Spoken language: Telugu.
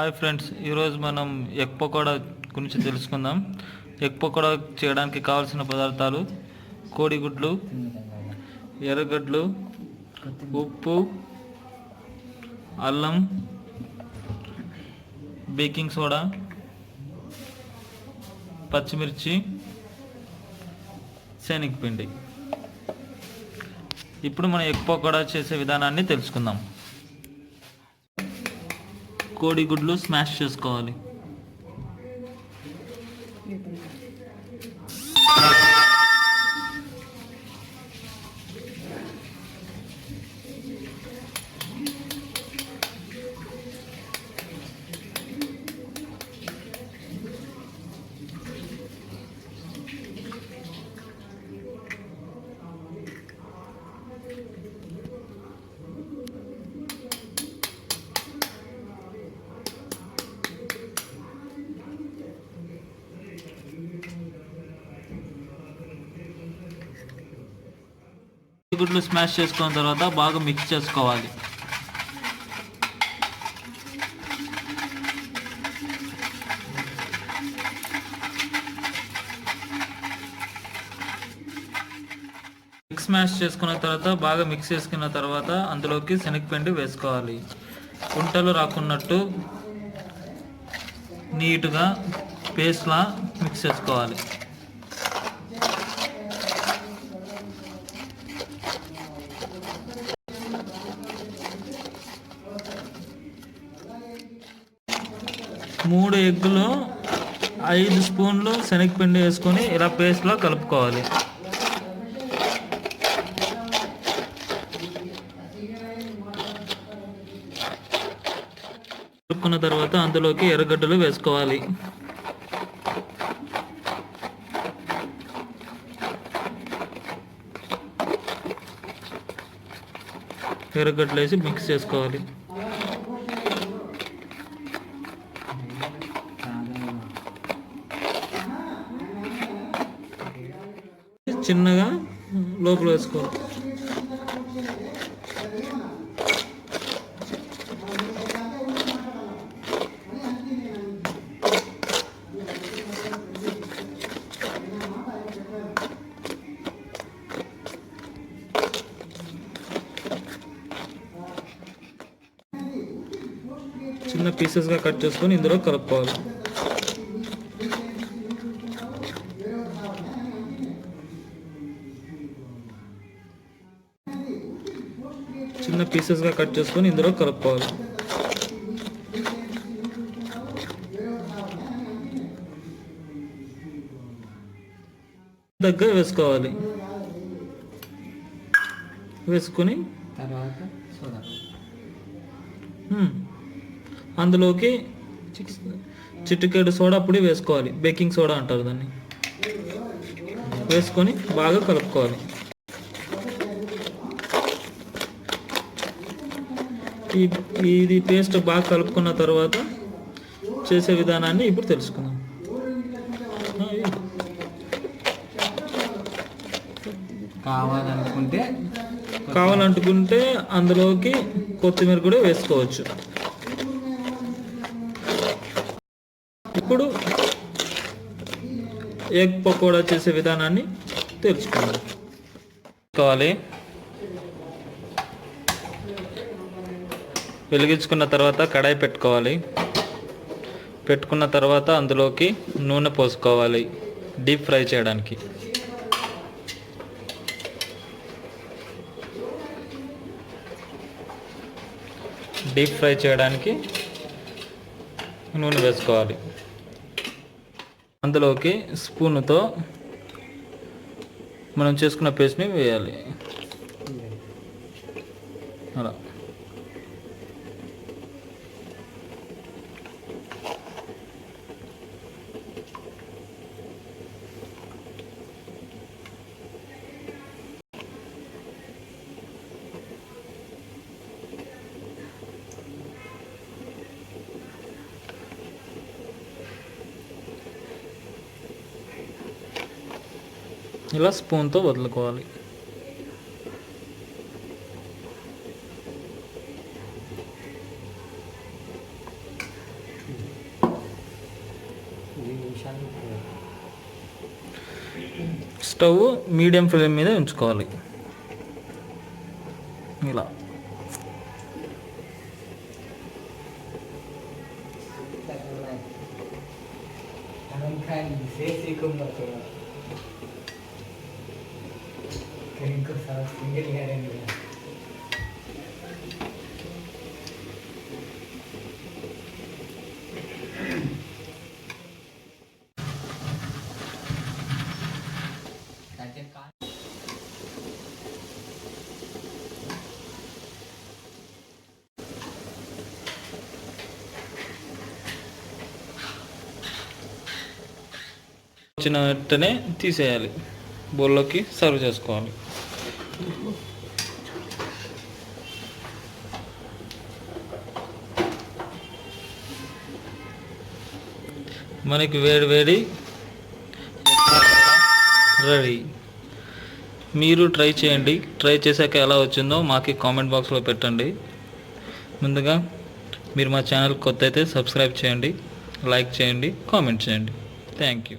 హాయ్ ఫ్రెండ్స్, ఈరోజు మనం ఎగ్ పకోడా గురించి తెలుసుకుందాం. ఎగ్ పకోడా చేయడానికి కావాల్సిన పదార్థాలు: కోడిగుడ్లు, ఎర్రగడ్డలు, ఉప్పు, అల్లం, బేకింగ్ సోడా, పచ్చిమిర్చి, శనగపిండి. ఇప్పుడు మనం ఎగ్ పకోడా చేసే విధానాన్ని తెలుసుకుందాం. కోడిగుడ్లు స్మాష్ చేసుకోవాలి. గుడ్లు స్మాష్ చేసుకున్న తర్వాత బాగా మిక్స్ చేసుకోవాలి. స్మాష్ చేసుకున్న తర్వాత బాగా మిక్స్ చేసుకున్న తర్వాత అందులోకి శనగపిండి వేసుకోవాలి. గుంటలు రాకున్నట్టు నీట్గా పేస్ట్లా మిక్స్ చేసుకోవాలి. మూడు ఎగ్గులు 5 స్పూన్లు శనగపిండి వేసుకొని ఇలా పేస్ట్లో కలుపుకోవాలి. కలుపుకున్న తర్వాత అందులోకి ఎర్రగడ్డలు వేసుకోవాలి. ఎర్రగడ్డలు వేసి మిక్స్ చేసుకోవాలి. చిన్నగా లోపల వేసుకోవాలి. చిన్న పీసెస్గా కట్ చేసుకొని ఇందులో కలుపుకోవాలి. చిన్న పీసెస్గా కట్ చేసుకొని ఇందులో కలుపుకోవాలి. దగ్గర వేసుకోవాలి. వేసుకొని అందులోకి చిటికెడు సోడా పొడి వేసుకోవాలి. బేకింగ్ సోడా అంటారు దాన్ని. వేసుకొని బాగా కలుపుకోవాలి. ఇది పేస్ట్ బాగా కలుపుకున్న తర్వాత చేసే విధానాన్ని ఇప్పుడు తెలుసుకుందాం. కావాలనుకుంటే అందులోకి కొత్తిమీర కూడా వేసుకోవచ్చు. ఇప్పుడు ఎగ్ పకోడా చేసే విధానాన్ని తెలుసుకుందాం. వెలిగించుకున్న తర్వాత కడాయి పెట్టుకోవాలి. పెట్టుకున్న తర్వాత అందులోకి నూనె పోసుకోవాలి డీప్ ఫ్రై చేయడానికి. డీప్ ఫ్రై చేయడానికి నూనె వేసుకోవాలి. అందులోకి స్పూన్తో మనం చేసుకున్న పేస్ట్ని వేయాలి. అలా ఇలా స్పూన్తో వదులుకోవాలి. స్టవ్ మీడియం ఫ్లేమ్ మీద ఉంచుకోవాలి. ఇలా వచ్చిన వెంటనే తీసేయాలి, బౌల్లోకి సర్వ్ చేసుకోవాలి. మనకి వేడి వేడి రెడీ. మీరు ట్రై చేయండి. ట్రై చేశాక ఎలా వచ్చిందో మాకు కామెంట్ బాక్స్లో పెట్టండి. ముందుగా మీరు మా ఛానల్ కొత్త అయితే సబ్స్క్రైబ్ చేయండి, లైక్ చేయండి, కామెంట్ చేయండి. Thank you.